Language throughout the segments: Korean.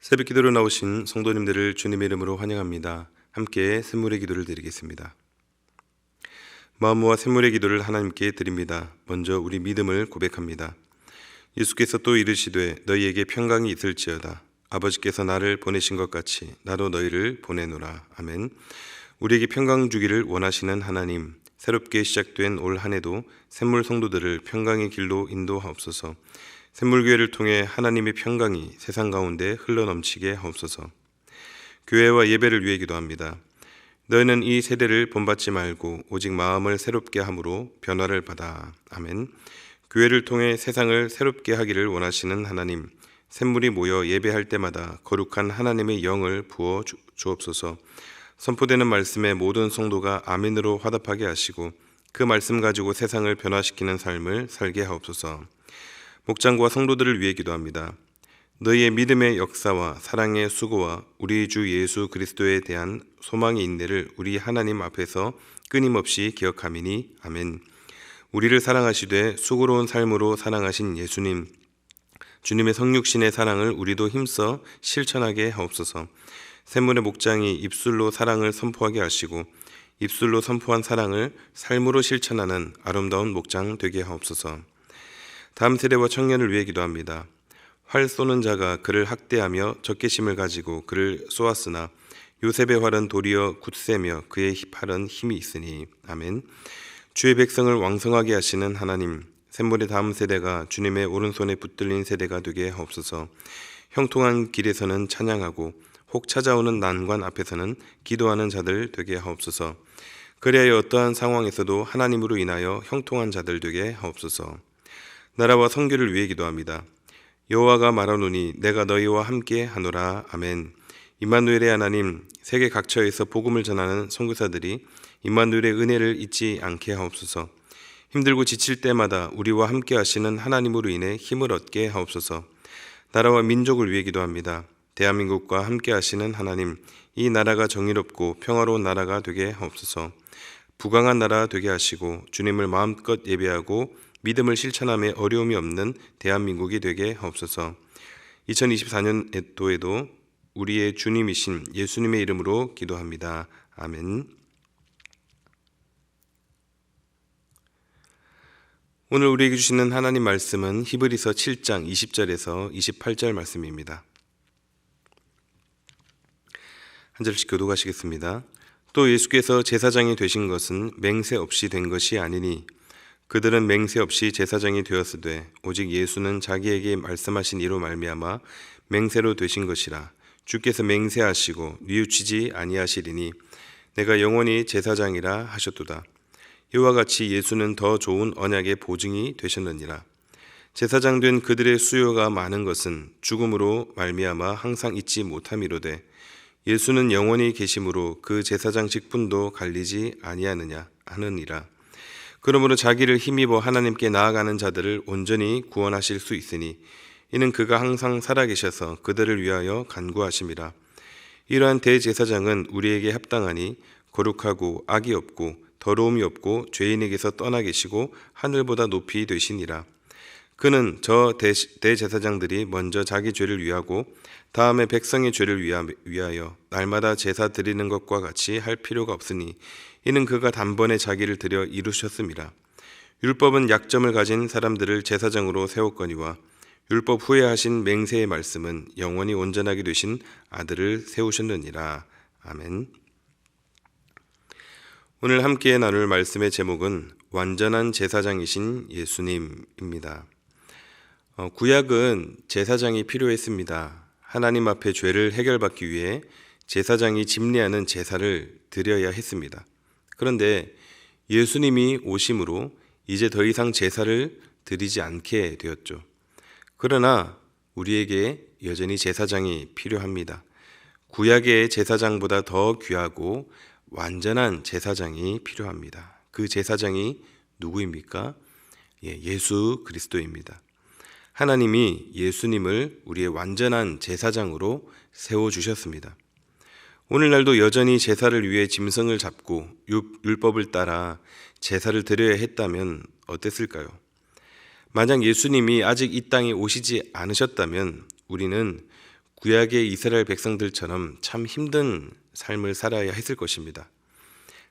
새벽 기도로 나오신 성도님들을 주님의 이름으로 환영합니다. 함께 샘물의 기도를 드리겠습니다. 마음 모아 샘물의 기도를 하나님께 드립니다. 먼저 우리 믿음을 고백합니다. 예수께서 또 이르시되 너희에게 평강이 있을지어다. 아버지께서 나를 보내신 것 같이 나도 너희를 보내노라. 아멘. 우리에게 평강 주기를 원하시는 하나님, 새롭게 시작된 올 한 해도 샘물 성도들을 평강의 길로 인도하옵소서. 샘물교회를 통해 하나님의 평강이 세상 가운데 흘러넘치게 하옵소서. 교회와 예배를 위해 기도합니다. 너희는 이 세대를 본받지 말고 오직 마음을 새롭게 함으로 변화를 받아. 아멘. 교회를 통해 세상을 새롭게 하기를 원하시는 하나님, 샘물이 모여 예배할 때마다 거룩한 하나님의 영을 부어 주옵소서. 선포되는 말씀에 모든 성도가 아멘으로 화답하게 하시고 그 말씀 가지고 세상을 변화시키는 삶을 살게 하옵소서. 목장과 성도들을 위해 기도합니다. 너희의 믿음의 역사와 사랑의 수고와 우리 주 예수 그리스도에 대한 소망의 인내를 우리 하나님 앞에서 끊임없이 기억하미니. 아멘. 우리를 사랑하시되 수고로운 삶으로 사랑하신 예수님, 주님의 성육신의 사랑을 우리도 힘써 실천하게 하옵소서. 샘물의 목장이 입술로 사랑을 선포하게 하시고 입술로 선포한 사랑을 삶으로 실천하는 아름다운 목장 되게 하옵소서. 다음 세대와 청년을 위해 기도합니다. 활 쏘는 자가 그를 학대하며 적개심을 가지고 그를 쏘았으나 요셉의 활은 도리어 굳세며 그의 팔은 힘이 있으니. 아멘. 주의 백성을 왕성하게 하시는 하나님, 샘물의 다음 세대가 주님의 오른손에 붙들린 세대가 되게 하옵소서. 형통한 길에서는 찬양하고 혹 찾아오는 난관 앞에서는 기도하는 자들 되게 하옵소서. 그리하여 어떠한 상황에서도 하나님으로 인하여 형통한 자들 되게 하옵소서. 나라와 선교를 위해 기도합니다. 여호와가 말하노니 내가 너희와 함께 하노라. 아멘. 임마누엘의 하나님, 세계 각처에서 복음을 전하는 선교사들이 임마누엘의 은혜를 잊지 않게 하옵소서. 힘들고 지칠 때마다 우리와 함께 하시는 하나님으로 인해 힘을 얻게 하옵소서. 나라와 민족을 위해 기도합니다. 대한민국과 함께 하시는 하나님, 이 나라가 정의롭고 평화로운 나라가 되게 하옵소서. 부강한 나라 되게 하시고 주님을 마음껏 예배하고 믿음을 실천함에 어려움이 없는 대한민국이 되게 하옵소서. 2024년도에도 우리의 주님이신 예수님의 이름으로 기도합니다. 아멘. 오늘 우리에게 주시는 하나님 말씀은 히브리서 7장 20절에서 28절 말씀입니다. 한 절씩 교독하시겠습니다. 또 예수께서 제사장이 되신 것은 맹세 없이 된 것이 아니니 그들은 맹세 없이 제사장이 되었으되 오직 예수는 자기에게 말씀하신 이로 말미암아 맹세로 되신 것이라. 주께서 맹세하시고 뉘우치지 아니하시리니 내가 영원히 제사장이라 하셨도다. 이와 같이 예수는 더 좋은 언약의 보증이 되셨느니라. 제사장 된 그들의 수요가 많은 것은 죽음으로 말미암아 항상 잊지 못함이로되 예수는 영원히 계심으로 그 제사장 직분도 갈리지 아니하느냐 하느니라. 그러므로 자기를 힘입어 하나님께 나아가는 자들을 온전히 구원하실 수 있으니 이는 그가 항상 살아계셔서 그들을 위하여 간구하심이라. 이러한 대제사장은 우리에게 합당하니 거룩하고 악이 없고 더러움이 없고 죄인에게서 떠나 계시고 하늘보다 높이 되시니라. 그는 저 대제사장들이 먼저 자기 죄를 위하고 다음에 백성의 죄를 위하여 날마다 제사 드리는 것과 같이 할 필요가 없으니 이는 그가 단번에 자기를 드려 이루셨음이라. 율법은 약점을 가진 사람들을 제사장으로 세웠거니와 율법 후에 하신 맹세의 말씀은 영원히 온전하게 되신 아들을 세우셨느니라. 아멘. 오늘 함께 나눌 말씀의 제목은 완전한 제사장이신 예수님입니다. 구약은 제사장이 필요했습니다. 하나님 앞에 죄를 해결받기 위해 제사장이 집례하는 제사를 드려야 했습니다. 그런데 예수님이 오심으로 이제 더 이상 제사를 드리지 않게 되었죠. 그러나 우리에게 여전히 제사장이 필요합니다. 구약의 제사장보다 더 귀하고 완전한 제사장이 필요합니다. 그 제사장이 누구입니까? 예수 그리스도입니다. 하나님이 예수님을 우리의 완전한 제사장으로 세워주셨습니다. 오늘날도 여전히 제사를 위해 짐승을 잡고 율법을 따라 제사를 드려야 했다면 어땠을까요? 만약 예수님이 아직 이 땅에 오시지 않으셨다면 우리는 구약의 이스라엘 백성들처럼 참 힘든 삶을 살아야 했을 것입니다.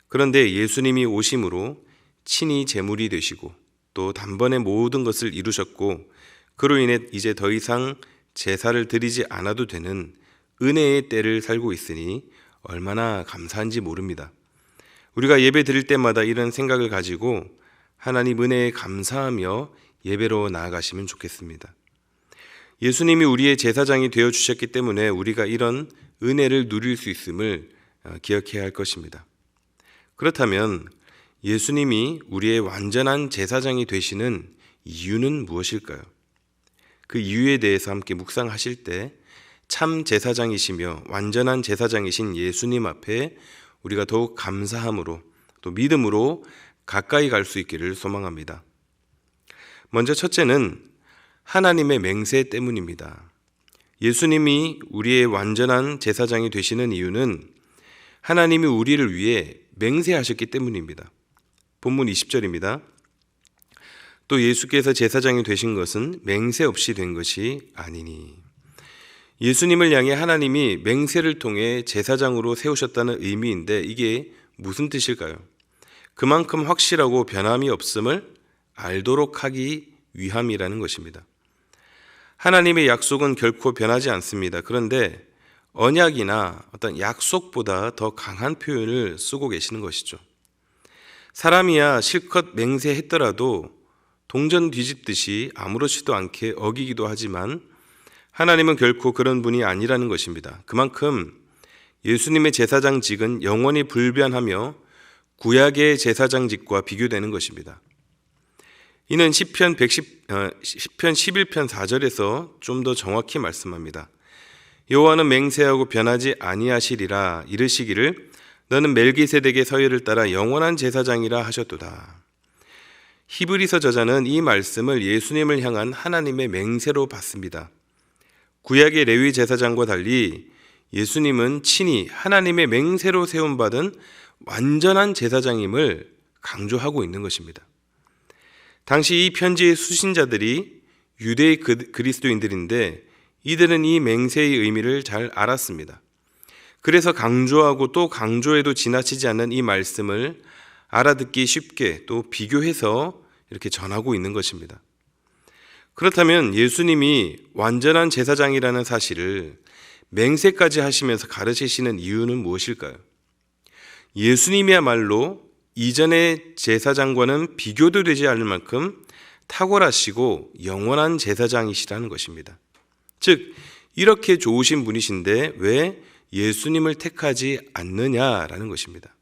그런데 예수님이 오심으로 친히 제물이 되시고 또 단번에 모든 것을 이루셨고 그로 인해 이제 더 이상 제사를 드리지 않아도 되는 은혜의 때를 살고 있으니 얼마나 감사한지 모릅니다. 우리가 예배 드릴 때마다 이런 생각을 가지고 하나님 은혜에 감사하며 예배로 나아가시면 좋겠습니다. 예수님이 우리의 제사장이 되어주셨기 때문에 우리가 이런 은혜를 누릴 수 있음을 기억해야 할 것입니다. 그렇다면 예수님이 우리의 완전한 제사장이 되시는 이유는 무엇일까요? 그 이유에 대해서 함께 묵상하실 때 참 제사장이시며 완전한 제사장이신 예수님 앞에 우리가 더욱 감사함으로 또 믿음으로 가까이 갈 수 있기를 소망합니다. 먼저 첫째는 하나님의 맹세 때문입니다. 예수님이 우리의 완전한 제사장이 되시는 이유는 하나님이 우리를 위해 맹세하셨기 때문입니다. 본문 20절입니다. 또 예수께서 제사장이 되신 것은 맹세 없이 된 것이 아니니. 예수님을 향해 하나님이 맹세를 통해 제사장으로 세우셨다는 의미인데 이게 무슨 뜻일까요? 그만큼 확실하고 변함이 없음을 알도록 하기 위함이라는 것입니다. 하나님의 약속은 결코 변하지 않습니다. 그런데 언약이나 어떤 약속보다 더 강한 표현을 쓰고 계시는 것이죠. 사람이야 실컷 맹세했더라도 동전 뒤집듯이 아무렇지도 않게 어기기도 하지만 하나님은 결코 그런 분이 아니라는 것입니다. 그만큼 예수님의 제사장직은 영원히 불변하며 구약의 제사장직과 비교되는 것입니다. 이는 시편 11편 4절에서 좀 더 정확히 말씀합니다. 여호와는 맹세하고 변하지 아니하시리라 이르시기를 너는 멜기세덱의 서열을 따라 영원한 제사장이라 하셨도다. 히브리서 저자는 이 말씀을 예수님을 향한 하나님의 맹세로 봤습니다. 구약의 레위 제사장과 달리 예수님은 친히 하나님의 맹세로 세움받은 완전한 제사장임을 강조하고 있는 것입니다. 당시 이 편지의 수신자들이 유대의 그리스도인들인데 이들은 이 맹세의 의미를 잘 알았습니다. 그래서 강조하고 또 강조해도 지나치지 않는 이 말씀을 알아듣기 쉽게 또 비교해서 이렇게 전하고 있는 것입니다. 그렇다면 예수님이 완전한 제사장이라는 사실을 맹세까지 하시면서 가르치시는 이유는 무엇일까요? 예수님이야말로 이전의 제사장과는 비교도 되지 않을 만큼 탁월하시고 영원한 제사장이시라는 것입니다. 즉 이렇게 좋으신 분이신데 왜 예수님을 택하지 않느냐라는 것입니다.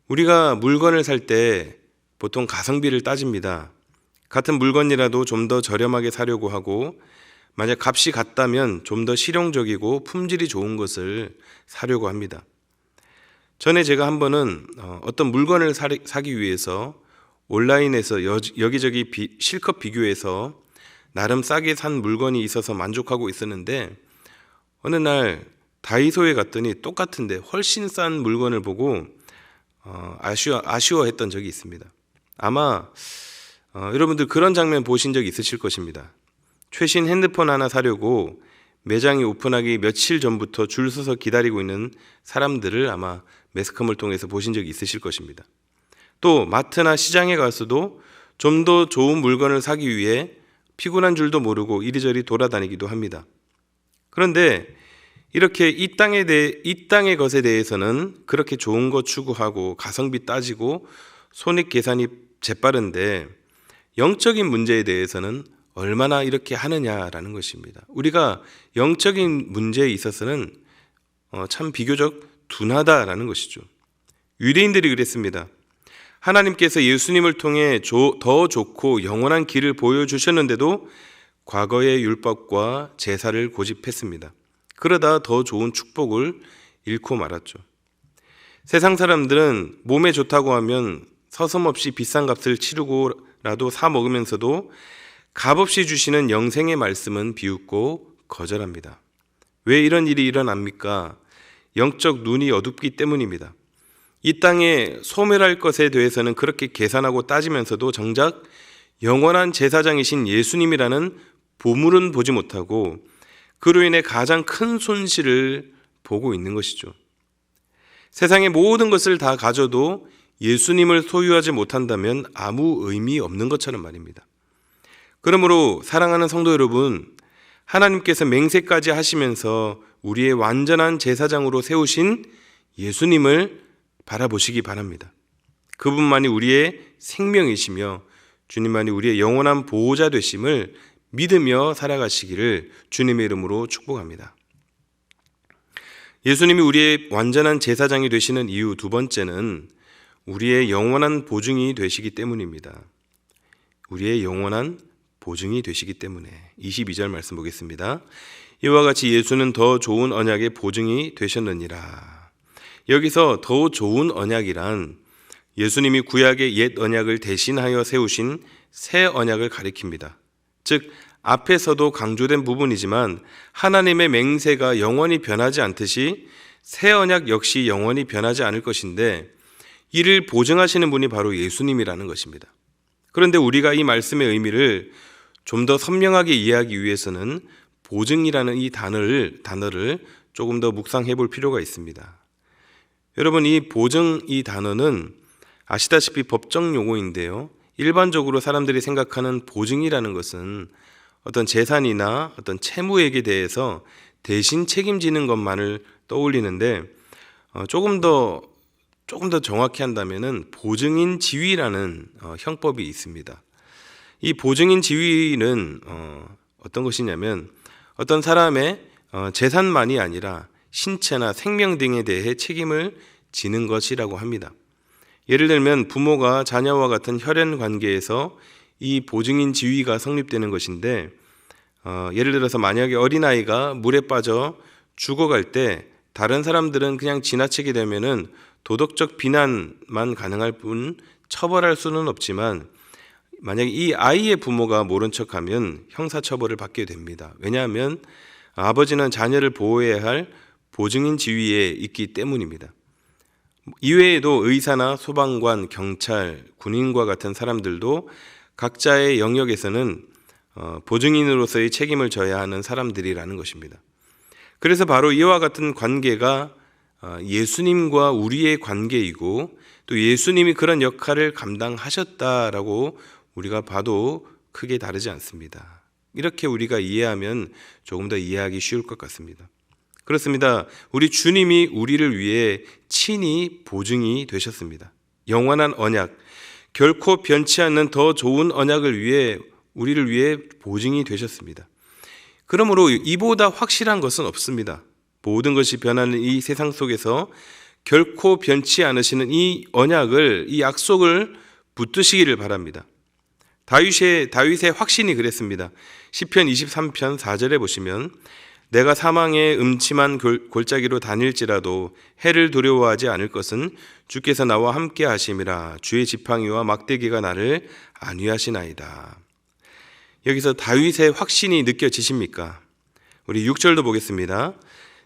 우리가 물건을 살 때 보통 가성비를 따집니다. 같은 물건이라도 좀 더 저렴하게 사려고 하고 만약 값이 같다면 좀 더 실용적이고 품질이 좋은 것을 사려고 합니다. 전에 제가 한 번은 어떤 물건을 사기 위해서 온라인에서 여기저기 실컷 비교해서 나름 싸게 산 물건이 있어서 만족하고 있었는데 어느 날 다이소에 갔더니 똑같은데 훨씬 싼 물건을 보고 아쉬워했던 적이 있습니다. 아마 여러분들 그런 장면 보신 적 있으실 것입니다. 최신 핸드폰 하나 사려고 매장이 오픈하기 며칠 전부터 줄 서서 기다리고 있는 사람들을 아마 매스컴을 통해서 보신 적이 있으실 것입니다. 또 마트나 시장에 가서도 좀 더 좋은 물건을 사기 위해 피곤한 줄도 모르고 이리저리 돌아다니기도 합니다. 그런데 이렇게 이 땅의 것에 대해서는 그렇게 좋은 거 추구하고 가성비 따지고 손익 계산이 재빠른데 영적인 문제에 대해서는 얼마나 이렇게 하느냐라는 것입니다. 우리가 영적인 문제에 있어서는 참 비교적 둔하다라는 것이죠. 유대인들이 그랬습니다. 하나님께서 예수님을 통해 더 좋고 영원한 길을 보여주셨는데도 과거의 율법과 제사를 고집했습니다. 그러다 더 좋은 축복을 잃고 말았죠. 세상 사람들은 몸에 좋다고 하면 서슴없이 비싼 값을 치르고라도 사 먹으면서도 값없이 주시는 영생의 말씀은 비웃고 거절합니다. 왜 이런 일이 일어납니까? 영적 눈이 어둡기 때문입니다. 이 땅에 소멸할 것에 대해서는 그렇게 계산하고 따지면서도 정작 영원한 제사장이신 예수님이라는 보물은 보지 못하고 그로 인해 가장 큰 손실을 보고 있는 것이죠. 세상의 모든 것을 다 가져도 예수님을 소유하지 못한다면 아무 의미 없는 것처럼 말입니다. 그러므로 사랑하는 성도 여러분, 하나님께서 맹세까지 하시면서 우리의 완전한 제사장으로 세우신 예수님을 바라보시기 바랍니다. 그분만이 우리의 생명이시며 주님만이 우리의 영원한 보호자 되심을 믿으며 살아가시기를 주님의 이름으로 축복합니다. 예수님이 우리의 완전한 제사장이 되시는 이유 두 번째는 우리의 영원한 보증이 되시기 때문입니다. 우리의 영원한 보증이 되시기 때문에 22절 말씀 보겠습니다. 이와 같이 예수는 더 좋은 언약의 보증이 되셨느니라. 여기서 더 좋은 언약이란 예수님이 구약의 옛 언약을 대신하여 세우신 새 언약을 가리킵니다. 즉 앞에서도 강조된 부분이지만 하나님의 맹세가 영원히 변하지 않듯이 새 언약 역시 영원히 변하지 않을 것인데 이를 보증하시는 분이 바로 예수님이라는 것입니다. 그런데 우리가 이 말씀의 의미를 좀 더 선명하게 이해하기 위해서는 보증이라는 이 단어를 조금 더 묵상해 볼 필요가 있습니다. 여러분, 이 보증 이 단어는 아시다시피 법정 용어인데요. 일반적으로 사람들이 생각하는 보증이라는 것은 어떤 재산이나 어떤 채무액에 대해서 대신 책임지는 것만을 떠올리는데 조금 더 정확히 한다면은 보증인 지위라는 형법이 있습니다. 이 보증인 지위는 어떤 것이냐면 어떤 사람의 재산만이 아니라 신체나 생명 등에 대해 책임을 지는 것이라고 합니다. 예를 들면 부모가 자녀와 같은 혈연 관계에서 이 보증인 지위가 성립되는 것인데 예를 들어서 만약에 어린아이가 물에 빠져 죽어갈 때 다른 사람들은 그냥 지나치게 되면은 도덕적 비난만 가능할 뿐 처벌할 수는 없지만 만약에 이 아이의 부모가 모른 척하면 형사처벌을 받게 됩니다. 왜냐하면 아버지는 자녀를 보호해야 할 보증인 지위에 있기 때문입니다. 이외에도 의사나 소방관, 경찰, 군인과 같은 사람들도 각자의 영역에서는 보증인으로서의 책임을 져야 하는 사람들이라는 것입니다. 그래서 바로 이와 같은 관계가 예수님과 우리의 관계이고 또 예수님이 그런 역할을 감당하셨다라고 우리가 봐도 크게 다르지 않습니다. 이렇게 우리가 이해하면 조금 더 이해하기 쉬울 것 같습니다. 그렇습니다. 우리 주님이 우리를 위해 친히 보증이 되셨습니다. 영원한 언약, 결코 변치 않는 더 좋은 언약을 위해 우리를 위해 보증이 되셨습니다. 그러므로 이보다 확실한 것은 없습니다. 모든 것이 변하는 이 세상 속에서 결코 변치 않으시는 이 언약을, 이 약속을 붙드시기를 바랍니다. 다윗의 확신이 그랬습니다. 시편 23편 4절에 보시면 내가 사망의 음침한 골짜기로 다닐지라도 해를 두려워하지 않을 것은 주께서 나와 함께 하심이라. 주의 지팡이와 막대기가 나를 안위하시나이다. 여기서 다윗의 확신이 느껴지십니까? 우리 6절도 보겠습니다.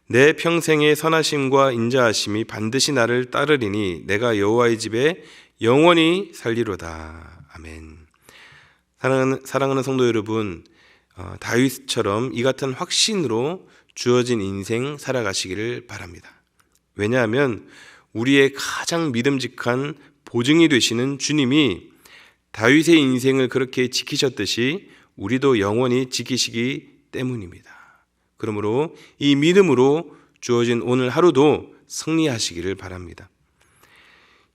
내 평생의 선하심과 인자하심이 반드시 나를 따르리니 내가 여호와의 집에 영원히 살리로다. 아멘. 사랑하는 성도 여러분, 다윗처럼 이 같은 확신으로 주어진 인생 살아가시기를 바랍니다. 왜냐하면 우리의 가장 믿음직한 보증이 되시는 주님이 다윗의 인생을 그렇게 지키셨듯이 우리도 영원히 지키시기 때문입니다. 그러므로 이 믿음으로 주어진 오늘 하루도 승리하시기를 바랍니다.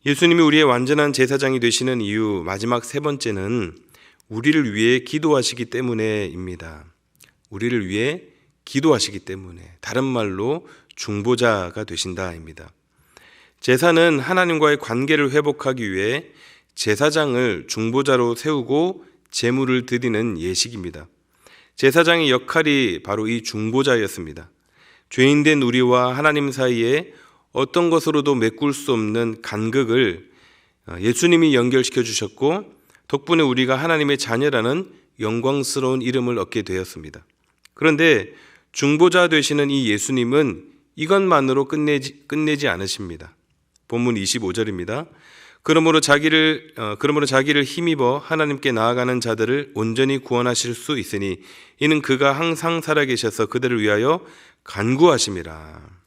예수님이 우리의 완전한 제사장이 되시는 이유 마지막 세 번째는 우리를 위해 기도하시기 때문에입니다. 우리를 위해 기도하시기 때문에, 다른 말로 중보자가 되신다입니다. 제사는 하나님과의 관계를 회복하기 위해 제사장을 중보자로 세우고 제물을 드리는 예식입니다. 제사장의 역할이 바로 이 중보자였습니다. 죄인된 우리와 하나님 사이에 어떤 것으로도 메꿀 수 없는 간극을 예수님이 연결시켜 주셨고 덕분에 우리가 하나님의 자녀라는 영광스러운 이름을 얻게 되었습니다. 그런데 중보자 되시는 이 예수님은 이것만으로 끝내지 않으십니다. 본문 25절입니다. 그러므로 자기를 힘입어 하나님께 나아가는 자들을 온전히 구원하실 수 있으니 이는 그가 항상 살아계셔서 그들을 위하여 간구하심이라.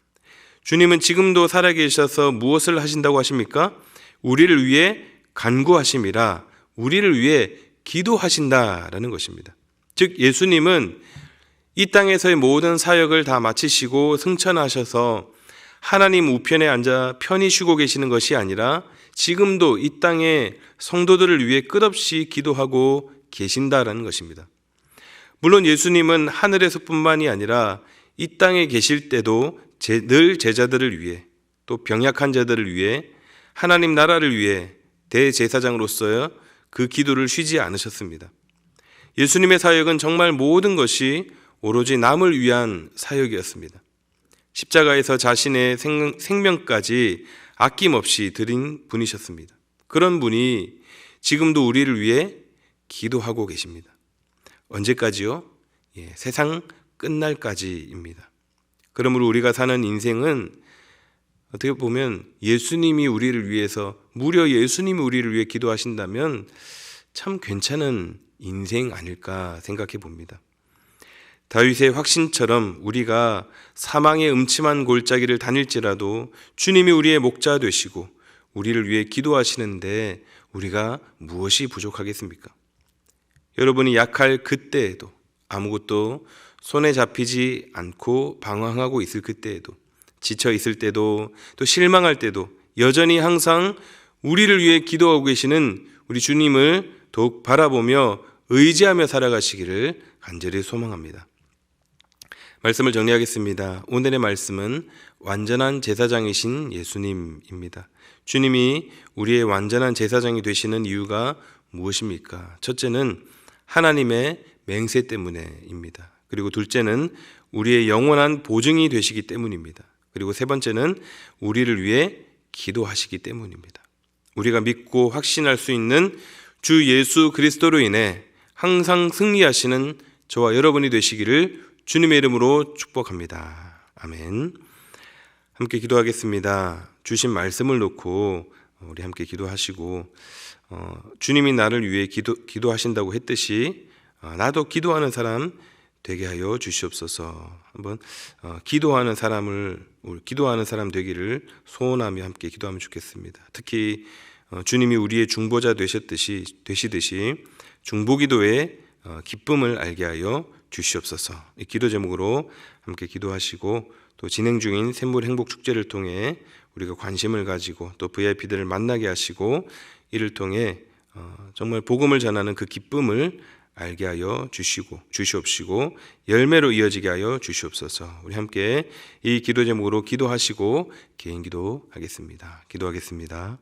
주님은 지금도 살아계셔서 무엇을 하신다고 하십니까? 우리를 위해 간구하심이라, 우리를 위해 기도하신다라는 것입니다. 즉 예수님은 이 땅에서의 모든 사역을 다 마치시고 승천하셔서 하나님 우편에 앉아 편히 쉬고 계시는 것이 아니라 지금도 이 땅의 성도들을 위해 끝없이 기도하고 계신다라는 것입니다. 물론 예수님은 하늘에서뿐만이 아니라 이 땅에 계실 때도 늘 제자들을 위해, 또 병약한 자들을 위해, 하나님 나라를 위해 대제사장으로서 그 기도를 쉬지 않으셨습니다. 예수님의 사역은 정말 모든 것이 오로지 남을 위한 사역이었습니다. 십자가에서 자신의 생명까지 아낌없이 드린 분이셨습니다. 그런 분이 지금도 우리를 위해 기도하고 계십니다. 언제까지요? 세상 끝날까지입니다. 그러므로 우리가 사는 인생은 어떻게 보면 예수님이 우리를 위해서, 무려 예수님이 우리를 위해 기도하신다면 참 괜찮은 인생 아닐까 생각해 봅니다. 다윗의 확신처럼 우리가 사망의 음침한 골짜기를 다닐지라도 주님이 우리의 목자 되시고 우리를 위해 기도하시는데 우리가 무엇이 부족하겠습니까? 여러분이 약할 그때에도, 아무것도 손에 잡히지 않고 방황하고 있을 그때에도, 지쳐 있을 때도, 또 실망할 때도 여전히 항상 우리를 위해 기도하고 계시는 우리 주님을 더욱 바라보며 의지하며 살아가시기를 간절히 소망합니다. 말씀을 정리하겠습니다. 오늘의 말씀은 완전한 제사장이신 예수님입니다. 주님이 우리의 완전한 제사장이 되시는 이유가 무엇입니까? 첫째는 하나님의 맹세 때문에입니다. 그리고 둘째는 우리의 영원한 보증이 되시기 때문입니다. 그리고 세 번째는 우리를 위해 기도하시기 때문입니다. 우리가 믿고 확신할 수 있는 주 예수 그리스도로 인해 항상 승리하시는 저와 여러분이 되시기를 주님의 이름으로 축복합니다. 아멘. 함께 기도하겠습니다. 주신 말씀을 놓고 우리 함께 기도하시고, 주님이 나를 위해 기도하신다고 했듯이 나도 기도하는 사람 되게 하여 주시옵소서. 한번 기도하는 사람 되기를 소원하며 함께 기도하면 좋겠습니다. 특히 주님이 우리의 중보자 되시듯이 중보기도의 기쁨을 알게 하여 주시옵소서. 이 기도 제목으로 함께 기도하시고, 또 진행 중인 샘물 행복 축제를 통해 우리가 관심을 가지고 또 VIP들을 만나게 하시고 이를 통해 정말 복음을 전하는 그 기쁨을 알게 하여 주시옵시고 열매로 이어지게 하여 주시옵소서. 우리 함께 이 기도 제목으로 기도하시고 개인 기도하겠습니다. 기도하겠습니다.